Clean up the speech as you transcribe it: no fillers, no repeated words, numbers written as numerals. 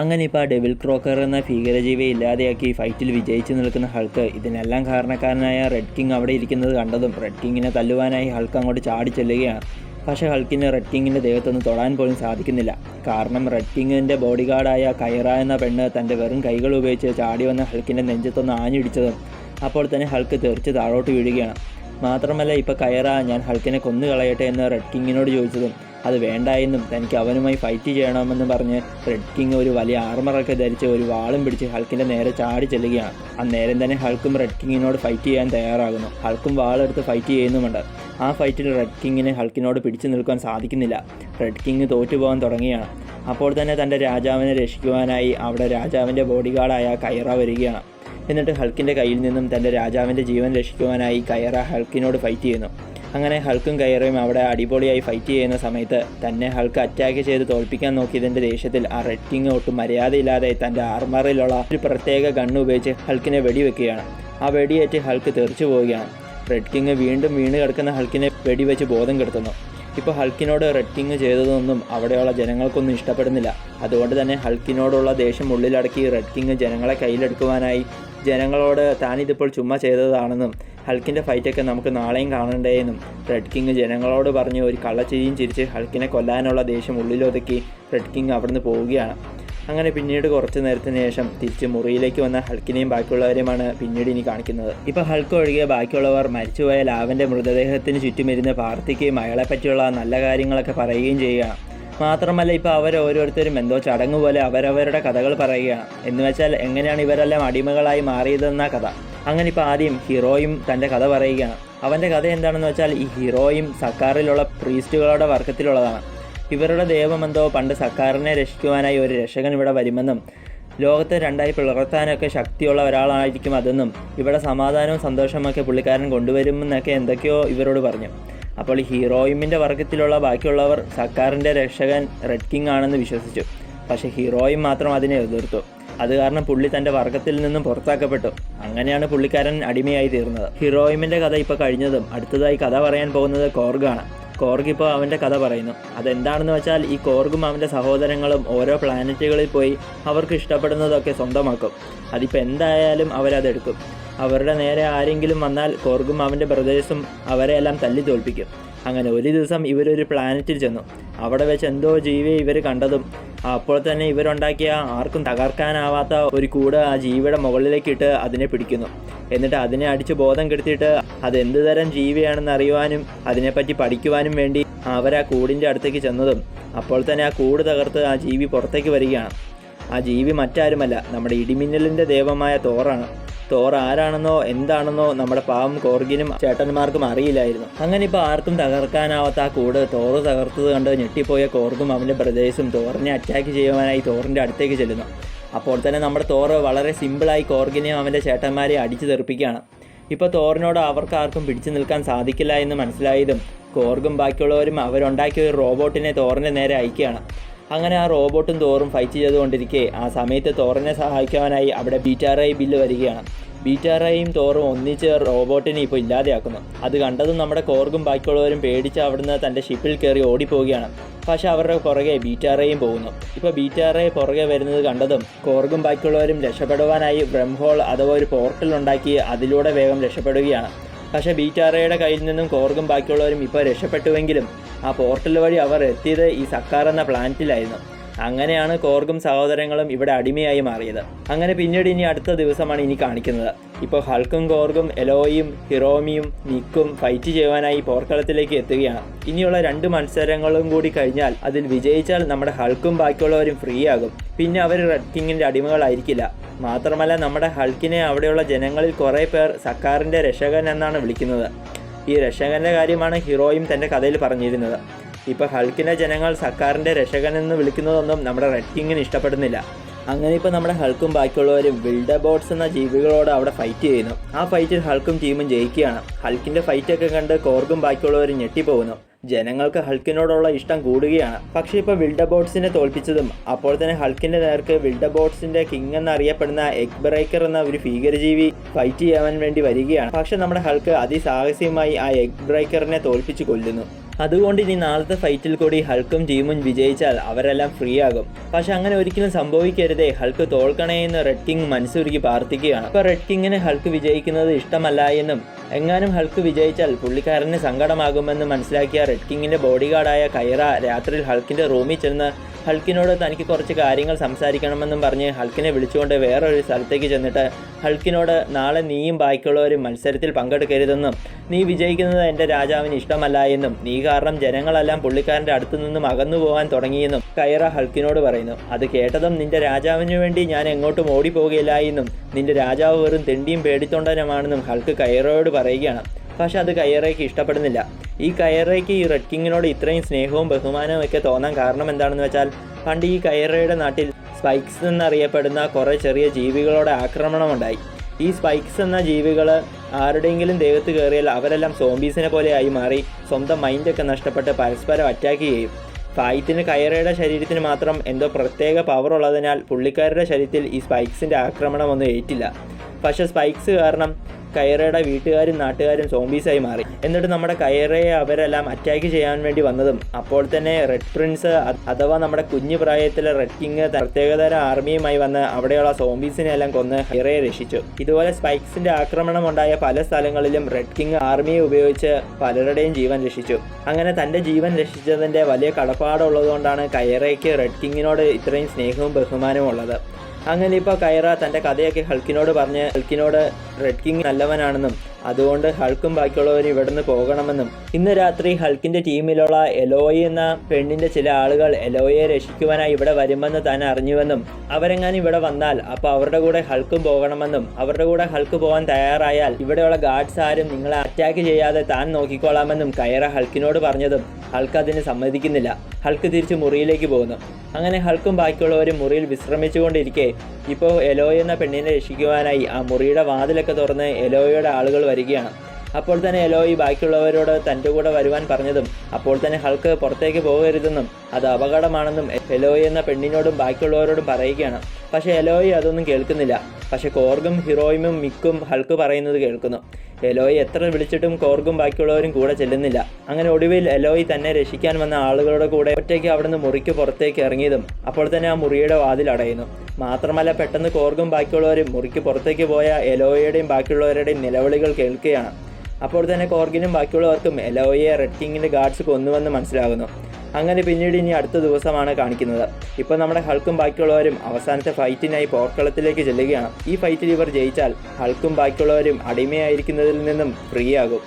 അങ്ങനെ ഇപ്പോൾ ആ ഡെവിൽ ക്രോക്കർ എന്ന ഭീകരജീവിയെ ഇല്ലാതെയാക്കി ഫൈറ്റിൽ വിജയിച്ചു നിൽക്കുന്ന ഹൾക്ക് ഇതിനെല്ലാം കാരണക്കാരനായ റെഡ് കിങ് അവിടെ ഇരിക്കുന്നത് കണ്ടതും റെഡ് കിങ്ങിനെ തല്ലുവാനായി ഹൾക്ക് അങ്ങോട്ട് ചാടി ചെല്ലുകയാണ്. പക്ഷേ ഹൾക്കിന് റെഡ് കിങ്ങിൻ്റെ ദേഹത്തൊന്ന് തൊടാൻ പോലും സാധിക്കുന്നില്ല. കാരണം റെഡ് കിങ്ങിൻ്റെ ബോഡി ഗാർഡായ കൈറ എന്ന പെണ്ണ് തൻ്റെ വെറും കൈകൾ ഉപയോഗിച്ച് ചാടി വന്ന ഹൾക്കിൻ്റെ നെഞ്ചത്തൊന്ന് ആഞ്ഞിടിച്ചതും അപ്പോൾ തന്നെ ഹൾക്ക് തെറിച്ച് താഴോട്ട് വീഴുകയാണ്. മാത്രമല്ല ഇപ്പോൾ കൈറ ഞാൻ ഹൾക്കിനെ കൊന്നുകളയട്ടെ എന്ന് റെഡ് കിങ്ങിനോട് ചോദിച്ചതും അത് വേണ്ടായെന്നും തനിക്ക് അവനുമായി ഫൈറ്റ് ചെയ്യണമെന്നും പറഞ്ഞ് റെഡ് കിങ് ഒരു വലിയ ആർമറൊക്കെ ധരിച്ച് ഒരു വാളും പിടിച്ച് ഹൾക്കിൻ്റെ നേരെ ചാടി ചെല്ലുകയാണ്. അന്നേരം തന്നെ ഹൾക്കും റെഡ് കിങ്ങിനോട് ഫൈറ്റ് ചെയ്യാൻ തയ്യാറാകുന്നു. ഹൾക്കും വാളെടുത്ത് ഫൈറ്റ് ചെയ്യുന്നുമുണ്ട്. ആ ഫൈറ്റിൽ റെഡ് കിങ്ങിന് ഹൾക്കിനോട് പിടിച്ചു നിൽക്കാൻ സാധിക്കുന്നില്ല. റെഡ് കിങ് തോറ്റുപോകാൻ തുടങ്ങിയാണ്. അപ്പോൾ തന്നെ തൻ്റെ രാജാവിനെ രക്ഷിക്കുവാനായി അവിടെ രാജാവിൻ്റെ ബോഡി ഗാർഡായ കൈറ വരികയാണ്. എന്നിട്ട് ഹൾക്കിൻ്റെ കയ്യിൽ നിന്നും തൻ്റെ രാജാവിൻ്റെ ജീവൻ രക്ഷിക്കുവാനായി കൈറ ഹൾക്കിനോട് ഫൈറ്റ് ചെയ്യുന്നു. അങ്ങനെ ഹൾക്കും കൈറയും അവിടെ അടിപൊളിയായി ഫൈറ്റ് ചെയ്യുന്ന സമയത്ത് തന്നെ ഹൾക്ക് അറ്റാക്ക് ചെയ്ത് തോൽപ്പിക്കാൻ നോക്കിയതിൻ്റെ ദേഷ്യത്തിൽ ആ റെഡ് കിങ് ഒട്ടും മര്യാദയില്ലാതെ തൻ്റെ ആർമറിലുള്ള ഒരു പ്രത്യേക ഗണ്ണ് ഉപയോഗിച്ച് ഹൾക്കിനെ വെടിവെക്കുകയാണ്. ആ വെടിയേറ്റ് ഹൾക്ക് തെറിച്ചു പോവുകയാണ്. റെഡ് കിങ് വീണ്ടും വീണ് കിടക്കുന്ന ഹൾക്കിനെ വെടിവെച്ച് ബോധം കെടുത്തുന്നു. ഇപ്പോൾ ഹൾക്കിനോട് റെഡ് കിങ് ചെയ്തതൊന്നും അവിടെയുള്ള ജനങ്ങൾക്കൊന്നും ഇഷ്ടപ്പെടുന്നില്ല. അതുകൊണ്ട് തന്നെ ഹൾക്കിനോടുള്ള ദേഷ്യം ഉള്ളിലടക്കി റെഡ് കിങ് ജനങ്ങളെ കയ്യിലെടുക്കുവാനായി ജനങ്ങളോട് താനിതിപ്പോൾ ചുമ്മാ ചെയ്തതാണെന്നും ഹൾക്കിൻ്റെ ഫൈറ്റൊക്കെ നമുക്ക് നാളെയും കാണണ്ടേയെന്നും റെഡ് കിങ് ജനങ്ങളോട് പറഞ്ഞ് ഒരു കള്ളച്ചിരിയും ചിരിച്ച് ഹൾക്കിനെ കൊല്ലാനുള്ള ദേഷ്യം ഉള്ളിലൊതുക്കി റെഡ് കിങ് അവിടുന്ന് പോവുകയാണ്. അങ്ങനെ പിന്നീട് കുറച്ച് നേരത്തിന് ശേഷം തിരിച്ച് മുറിയിലേക്ക് വന്ന ഹൾക്കിനെയും ബാക്കിയുള്ളവരെയുമാണ് പിന്നീട് ഇനി കാണിക്കുന്നത്. ഇപ്പോൾ ഹൾക്ക് ഒഴികെ ബാക്കിയുള്ളവർ മരിച്ചുപോയ ലാവൻ്റെ മൃതദേഹത്തിന് ചുറ്റുമിരുന്ന് പ്രാർത്ഥിക്കുകയും അയാളെപ്പറ്റിയുള്ള നല്ല കാര്യങ്ങളൊക്കെ പറയുകയും ചെയ്യുകയാണ്. മാത്രമല്ല ഇപ്പോൾ ഓരോരുത്തരും എന്തോ ചടങ്ങ് പോലെ അവരവരുടെ കഥകൾ പറയുകയാണ്. എന്ന് വെച്ചാൽ എങ്ങനെയാണ് ഇവരെല്ലാം അടിമകളായി മാറിയതെന്ന കഥ. അങ്ങനെ ഇപ്പോൾ ആദ്യം ഹീറോയും തൻ്റെ കഥ പറയുകയാണ്. അവൻ്റെ കഥ എന്താണെന്ന് വെച്ചാൽ ഈ ഹീറോയും സക്കാറിലുള്ള പ്രീസ്റ്റുകളുടെ വർഗത്തിലുള്ളതാണ്. ഇവരുടെ ദൈവമെന്തോ പണ്ട് സക്കാറിനെ രക്ഷിക്കുവാനായി ഒരു രക്ഷകൻ ഇവിടെ വരുമെന്നും ലോകത്തെ രണ്ടായി പിളർത്താനൊക്കെ ശക്തിയുള്ള ഒരാളായിരിക്കും അതെന്നും ഇവിടെ സമാധാനവും സന്തോഷമൊക്കെ പുള്ളിക്കാരൻ കൊണ്ടുവരുമെന്നൊക്കെ എന്തൊക്കെയോ ഇവരോട് പറഞ്ഞു. അപ്പോൾ ഹീറോയിമിൻ്റെ വർഗത്തിലുള്ള ബാക്കിയുള്ളവർ സക്കാറിൻ്റെ രക്ഷകൻ റെഡ് കിങ് ആണെന്ന് വിശ്വസിച്ചു. പക്ഷേ ഹീറോയും മാത്രം അതിനെ എതിർത്തു. അത് കാരണം പുള്ളി തൻ്റെ വർഗത്തിൽ നിന്നും പുറത്താക്കപ്പെട്ടു. അങ്ങനെയാണ് പുള്ളിക്കാരൻ അടിമയായി തീർന്നത്. ഹീറോയിമിൻ്റെ കഥ ഇപ്പോൾ കഴിഞ്ഞതും അടുത്തതായി കഥ പറയാൻ പോകുന്നത് കോർഗാണ്. കോർഗ് ഇപ്പോൾ അവൻ്റെ കഥ പറയുന്നു. അതെന്താണെന്ന് വെച്ചാൽ ഈ കോർഗും അവൻ്റെ സഹോദരങ്ങളും ഓരോ പ്ലാനറ്റുകളിൽ പോയി അവർക്ക് ഇഷ്ടപ്പെടുന്നതൊക്കെ സ്വന്തമാക്കും. അതിപ്പോൾ എന്തായാലും അവരതെടുക്കും. അവരുടെ നേരെ ആരെങ്കിലും വന്നാൽ കോർഗും അവൻ്റെ ബ്രദേഴ്സും അവരെയെല്ലാം തല്ലി തോൽപ്പിക്കും. അങ്ങനെ ഒരു ദിവസം ഇവരൊരു പ്ലാനറ്റിൽ ചെന്നു. അവിടെ വെച്ച് എന്തോ ജീവിയെ ഇവർ കണ്ടതും അപ്പോൾ തന്നെ ഇവരുണ്ടാക്കിയ ആർക്കും തകർക്കാനാവാത്ത ഒരു കൂട് ആ ജീവിയുടെ മുകളിലേക്കിട്ട് അതിനെ പിടിക്കുന്നു. എന്നിട്ട് അതിനെ അടിച്ച് ബോധം കെടുത്തിയിട്ട് അതെന്ത് തരം ജീവിയാണെന്ന് അറിയുവാനും അതിനെപ്പറ്റി പഠിക്കുവാനും വേണ്ടി അവർ ആ കൂടിൻ്റെ അടുത്തേക്ക് ചെന്നതും അപ്പോൾ തന്നെ ആ കൂട് തകർത്ത് ആ ജീവി പുറത്തേക്ക് വരികയാണ്. ആ ജീവി മറ്റാരുമല്ല, നമ്മുടെ ഇടിമിന്നലിൻ്റെ ദൈവമായ തോറാണ്. തോർ ആരാണെന്നോ എന്താണെന്നോ നമ്മുടെ പാവം കോർഗിനും ചേട്ടന്മാർക്കും അറിയില്ലായിരുന്നു. അങ്ങനെ ഇപ്പോൾ ആർക്കും തകർക്കാനാവാത്ത ആ കൂട് തോറ് തകർത്തത് കണ്ട് ഞെട്ടിപ്പോയ കോർഗും അവൻ്റെ ബ്രദേഴ്സും തോറിനെ അറ്റാക്ക് ചെയ്യുവാനായി തോറിൻ്റെ അടുത്തേക്ക് ചെല്ലുന്നു. അപ്പോൾ തന്നെ നമ്മുടെ തോറ് വളരെ സിമ്പിളായി കോർഗിനെയും അവൻ്റെ ചേട്ടന്മാരെയും അടിച്ചു തെറിപ്പിക്കുകയാണ്. ഇപ്പോൾ തോറിനോട് അവർക്കാർക്കും പിടിച്ചു നിൽക്കാൻ സാധിക്കില്ല എന്ന് മനസ്സിലായതും കോർഗും ബാക്കിയുള്ളവരും അവരുണ്ടാക്കിയ ഒരു റോബോട്ടിനെ തോറിൻ്റെ നേരെ അയക്കുകയാണ്. അങ്ങനെ ആ റോബോട്ടും തോറും ഫൈറ്റ് ചെയ്തുകൊണ്ടിരിക്കെ ആ സമയത്ത് തോറിനെ സഹായിക്കാനായി അവിടെ ബീറ്റാ റേ ബില്ല് വരികയാണ്. ബീറ്റാ റേയും തോറും ഒന്നിച്ച് റോബോട്ടിനെ ഇപ്പോൾ ഇല്ലാതെയാക്കുന്നു. അത് കണ്ടതും നമ്മുടെ കോർഗും ബാക്കിയുള്ളവരും പേടിച്ച് അവിടുന്ന് തൻ്റെ ഷിപ്പിൽ കയറി ഓടിപ്പോവുകയാണ്. പക്ഷേ അവരുടെ പുറകെ ബീറ്റാ റേയും പോകുന്നു. ഇപ്പോൾ ബീറ്റാ റേ പുറകെ വരുന്നത് കണ്ടതും കോർഗും ബാക്കിയുള്ളവരും രക്ഷപ്പെടുവാനായി ബ്രഹ്മഹോൾ അഥവാ ഒരു പോർട്ടൽ ഉണ്ടാക്കി അതിലൂടെ വേഗം രക്ഷപ്പെടുകയാണ്. പക്ഷേ ബീറ്റാ റേയുടെ കയ്യിൽ നിന്നും കോർഗും ബാക്കിയുള്ളവരും ഇപ്പോൾ രക്ഷപ്പെട്ടുവെങ്കിലും ആ പോർട്ടൽ വഴി അവർ എത്തിയത് ഈ സക്കാർ എന്ന പ്ലാനറ്റിലായിരുന്നു. അങ്ങനെയാണ് കോർഗും സഹോദരങ്ങളും ഇവിടെ അടിമയായി മാറിയത്. അങ്ങനെ പിന്നീട് ഇനി അടുത്ത ദിവസമാണ് ഇനി കാണിക്കുന്നത്. ഇപ്പോൾ ഹൾക്കും കോർഗും എലോയും ഹിറോമിയും നിക്കും ഫൈറ്റ് ചെയ്യുവാനായി പോർക്കളത്തിലേക്ക് എത്തുകയാണ്. ഇനിയുള്ള 2 മത്സരങ്ങളും കൂടി കഴിഞ്ഞാൽ അതിൽ വിജയിച്ചാൽ നമ്മുടെ ഹൾക്കും ബാക്കിയുള്ളവരും ഫ്രീ ആകും. പിന്നെ അവർ റെഡ് കിങ്ങിൻ്റെ അടിമകളായിരിക്കില്ല. മാത്രമല്ല നമ്മുടെ ഹൾക്കിനെ അവിടെയുള്ള ജനങ്ങളിൽ കുറേ പേർ സക്കാറിൻ്റെ രക്ഷകൻ എന്നാണ് വിളിക്കുന്നത്. ഈ രക്ഷകൻ്റെ കാര്യമാണ് ഹീറോയും തൻ്റെ കഥയിൽ പറഞ്ഞിരുന്നത്. ഇപ്പോൾ ഹൾക്കിനെ ജനങ്ങൾ സക്കാറിൻ്റെ രക്ഷകനെന്ന് വിളിക്കുന്നതൊന്നും നമ്മുടെ റെഡ് കിങ്ങിന് ഇഷ്ടപ്പെടുന്നില്ല. അങ്ങനെ ഇപ്പോൾ നമ്മുടെ ഹൾക്കും ബാക്കിയുള്ളവരും വിൽഡബോട്ട്സ് എന്ന ജീവികളോട് അവിടെ ഫൈറ്റ് ചെയ്യുന്നു. ആ ഫൈറ്റിൽ ഹൾക്കും ടീമും ജയിക്കുകയാണ്. ഹൾക്കിൻ്റെ ഫൈറ്റൊക്കെ കണ്ട് കോർഗും ബാക്കിയുള്ളവരും ഞെട്ടിപ്പോകുന്നു. ജനങ്ങൾക്ക് ഹൾക്കിനോടുള്ള ഇഷ്ടം കൂടുകയാണ്. പക്ഷേ ഇപ്പോൾ വിൽഡബോട്ട്സിനെ തോൽപ്പിച്ചതും അപ്പോൾ തന്നെ ഹൾക്കിൻ്റെ നേർക്ക് വിൽഡബോട്ട്സിൻ്റെ കിങ് എന്നറിയപ്പെടുന്ന എഗ് ബ്രേക്കർ എന്ന ഒരു ഭീകരജീവി ഫൈറ്റ് ചെയ്യാൻ വേണ്ടി വരികയാണ്. പക്ഷേ നമ്മുടെ ഹൾക്ക് അതിസാഹസികമായി ആ എഗ് ബ്രേക്കറിനെ തോൽപ്പിച്ച് കൊല്ലുന്നു. അതുകൊണ്ട് ഇനി നാളത്തെ ഫൈറ്റിൽ കൂടി ഹൾക്കും ടീമും വിജയിച്ചാൽ അവരെല്ലാം ഫ്രീ ആകും. പക്ഷെ അങ്ങനെ ഒരിക്കലും സംഭവിക്കരുതേ, ഹൾക്ക് തോൽക്കണേ എന്ന് റെഡ് കിങ് മനസ്സുരുക്കി പ്രാർത്ഥിക്കുകയാണ്. ഇപ്പോൾ റെഡ് കിങ്ങിന് ഹൾക്ക് വിജയിക്കുന്നത് ഇഷ്ടമല്ല എന്നും എങ്ങാനും ഹൾക്ക് വിജയിച്ചാൽ പുള്ളിക്കാരന് സങ്കടമാകുമെന്ന് മനസ്സിലാക്കിയ റെഡ് കിങ്ങിൻ്റെ ബോഡിഗാർഡായ കൈറ രാത്രിയിൽ ഹൾക്കിൻ്റെ റൂമിൽ ചെന്ന് ഹൾക്കിനോട് തനിക്ക് കുറച്ച് കാര്യങ്ങൾ സംസാരിക്കണമെന്നും പറഞ്ഞ് ഹൾക്കിനെ വിളിച്ചുകൊണ്ട് വേറൊരു സ്ഥലത്തേക്ക് ചെന്നിട്ട് ഹൾക്കിനോട് നാളെ നീയും ബാക്കിയുള്ളവരും മത്സരത്തിൽ പങ്കെടുക്കരുതെന്നും നീ വിജയിക്കുന്നത് എൻ്റെ രാജാവിന് ഇഷ്ടമല്ല എന്നും നീ കാരണം ജനങ്ങളെല്ലാം പുള്ളിക്കാരൻ്റെ അടുത്തു നിന്നും അകന്നു പോകാൻ തുടങ്ങിയെന്നും കൈറ ഹൾക്കിനോട് പറയുന്നു. അത് കേട്ടതും നിന്റെ രാജാവിന് വേണ്ടി ഞാൻ എങ്ങോട്ടും ഓടിപ്പോകുകയില്ല എന്നും നിന്റെ രാജാവ് വെറും തെണ്ടിയും പേടിത്തൊണ്ടനുമാണെന്നും ഹൾക്ക് കൈറയോട് പറയുകയാണ്. പക്ഷെ അത് കൈറയ്ക്ക് ഇഷ്ടപ്പെടുന്നില്ല. ഈ കൈറയ്ക്ക് ഈ റെഡ് കിങ്ങിനോട് ഇത്രയും സ്നേഹവും ബഹുമാനവും ഒക്കെ തോന്നാൻ കാരണം എന്താണെന്ന് വെച്ചാൽ പണ്ട് ഈ കൈറയുടെ നാട്ടിൽ സ്പൈക്സ് എന്നറിയപ്പെടുന്ന കുറേ ചെറിയ ജീവികളുടെ ആക്രമണമുണ്ടായി. ഈ സ്പൈക്സ് എന്ന ജീവികൾ ആരുടെയെങ്കിലും ദേഹത്ത് കയറിയാൽ അവരെല്ലാം സോംബീസിനെ പോലെയായി മാറി സ്വന്തം മൈൻഡൊക്കെ നഷ്ടപ്പെട്ട് പരസ്പരം അറ്റാക്ക് ചെയ്യും. ഫൈറ്റിന് കൈറയുടെ ശരീരത്തിന് മാത്രം എന്തോ പ്രത്യേക പവർ ഉള്ളതിനാൽ പുള്ളിക്കാരുടെ ശരീരത്തിൽ ഈ സ്പൈക്സിൻ്റെ ആക്രമണമൊന്നും ഏറ്റില്ല. പക്ഷേ സ്പൈക്സ് കാരണം കൈറയുടെ വീട്ടുകാരും നാട്ടുകാരും സോംബീസായി മാറി. എന്നിട്ട് നമ്മുടെ കൈറയെ അവരെല്ലാം അറ്റാക്ക് ചെയ്യാൻ വേണ്ടി വന്നതും അപ്പോൾ തന്നെ റെഡ് പ്രിൻസ് അഥവാ നമ്മുടെ കുഞ്ഞു പ്രായത്തിലെ റെഡ് കിങ് പ്രത്യേകതര ആർമിയുമായി വന്ന് അവിടെയുള്ള സോംബീസിനെ എല്ലാം കൊന്ന് കൈറയെ രക്ഷിച്ചു. ഇതുപോലെ സ്പൈക്സിന്റെ ആക്രമണം ഉണ്ടായ പല സ്ഥലങ്ങളിലും റെഡ് കിങ് ആർമിയെ ഉപയോഗിച്ച് പലരുടെയും ജീവൻ രക്ഷിച്ചു. അങ്ങനെ തൻ്റെ ജീവൻ രക്ഷിച്ചതിൻ്റെ വലിയ കടപ്പാടുള്ളതുകൊണ്ടാണ് കൈറയ്ക്ക് റെഡ് കിങ്ങിനോട് ഇത്രയും സ്നേഹവും ബഹുമാനവും ഉള്ളത്. അങ്ങനെ ഇപ്പോൾ കൈറ തൻ്റെ കഥയൊക്കെ ഹൾക്കിനോട് പറഞ്ഞ് ഹൾക്കിനോട് റെഡ് കിങ് നല്ലവനാണെന്നും അതുകൊണ്ട് ഹൾക്കും ബാക്കിയുള്ളവരും ഇവിടുന്ന് പോകണമെന്നും ഇന്ന് രാത്രി ഹൾക്കിൻ്റെ ടീമിലുള്ള എലോയി എന്ന പെണ്ണിൻ്റെ ചില ആളുകൾ എലോയെ രക്ഷിക്കുവാനായി ഇവിടെ വരുമെന്ന് താൻ അറിഞ്ഞുവെന്നും അവരെങ്ങാനും ഇവിടെ വന്നാൽ അപ്പോൾ അവരുടെ കൂടെ ഹൾക്കും പോകണമെന്നും അവരുടെ കൂടെ ഹൾക്ക് പോകാൻ തയ്യാറായാൽ ഇവിടെയുള്ള ഗാർഡ്സ് ആരും നിങ്ങളെ അറ്റാക്ക് ചെയ്യാതെ താൻ നോക്കിക്കോളാമെന്നും കൈറ ഹൾക്കിനോട് പറഞ്ഞതും ഹൾക്ക് അതിന് സമ്മതിക്കുന്നില്ല. ഹൾക്ക് തിരിച്ച് മുറിയിലേക്ക് പോകുന്നു. അങ്ങനെ ഹൾക്കും ബാക്കിയുള്ളവരും മുറിയിൽ വിശ്രമിച്ചുകൊണ്ടിരിക്കെ ഇപ്പോൾ എലോയ് എന്ന പെണ്ണിനെ രക്ഷിക്കുവാനായി ആ മുറിയുടെ വാതിലൊക്കെ തുറന്ന് എലോയുടെ ആളുകൾ വരികയാണ്. അപ്പോൾ തന്നെ എലോയ് ബാക്കിയുള്ളവരോട് തൻ്റെ കൂടെ വരുവാൻ പറഞ്ഞതും അപ്പോൾ തന്നെ ഹൾക്ക് പുറത്തേക്ക് പോകരുതെന്നും അത് അപകടമാണെന്നും എലോയ് എന്ന പെണ്ണിനോടും ബാക്കിയുള്ളവരോടും പറയുകയാണ്. പക്ഷേ എലോയ് അതൊന്നും കേൾക്കുന്നില്ല. പക്ഷേ കോർഗും ഹിറോയിമും മിക്കും ഹൾക്ക് പറയുന്നത് കേൾക്കുന്നു. എലോയ് എത്ര വിളിച്ചിട്ടും കോർഗും ബാക്കിയുള്ളവരും കൂടെ ചെല്ലുന്നില്ല. അങ്ങനെ ഒടുവിൽ എലോയ് തന്നെ രക്ഷിക്കാൻ വന്ന ആളുകളുടെ കൂടെ ഒറ്റയ്ക്ക് അവിടുന്ന് മുറിക്ക് പുറത്തേക്ക് ഇറങ്ങിയതും അപ്പോൾ തന്നെ ആ മുറിയുടെ വാതിൽ അടയുന്നു. മാത്രമല്ല പെട്ടെന്ന് കോർഗും ബാക്കിയുള്ളവരും മുറിക്ക് പുറത്തേക്ക് പോയ എലോയയുടെയും ബാക്കിയുള്ളവരുടെയും നിലവിളികൾ കേൾക്കുകയാണ്. അപ്പോൾ തന്നെ കോർഗിനും ബാക്കിയുള്ളവർക്കും എലോയെ റെഡ് കിങ്ങിൻ്റെ ഗാർഡ്സ് കൊന്നുവെന്ന് മനസ്സിലാകുന്നു. അങ്ങനെ പിന്നീട് ഇനി അടുത്ത ദിവസമാണ് കാണിക്കുന്നത്. ഇപ്പോൾ നമ്മുടെ ഹൾക്കും ബാക്കിയുള്ളവരും അവസാനത്തെ ഫൈറ്റിനായി പോർക്കളത്തിലേക്ക് ചെല്ലുകയാണ്. ഈ ഫൈറ്റിൽ ഇവർ ജയിച്ചാൽ ഹൾക്കും ബാക്കിയുള്ളവരും അടിമയായിരിക്കുന്നതിൽ നിന്നും ഫ്രീ ആകും.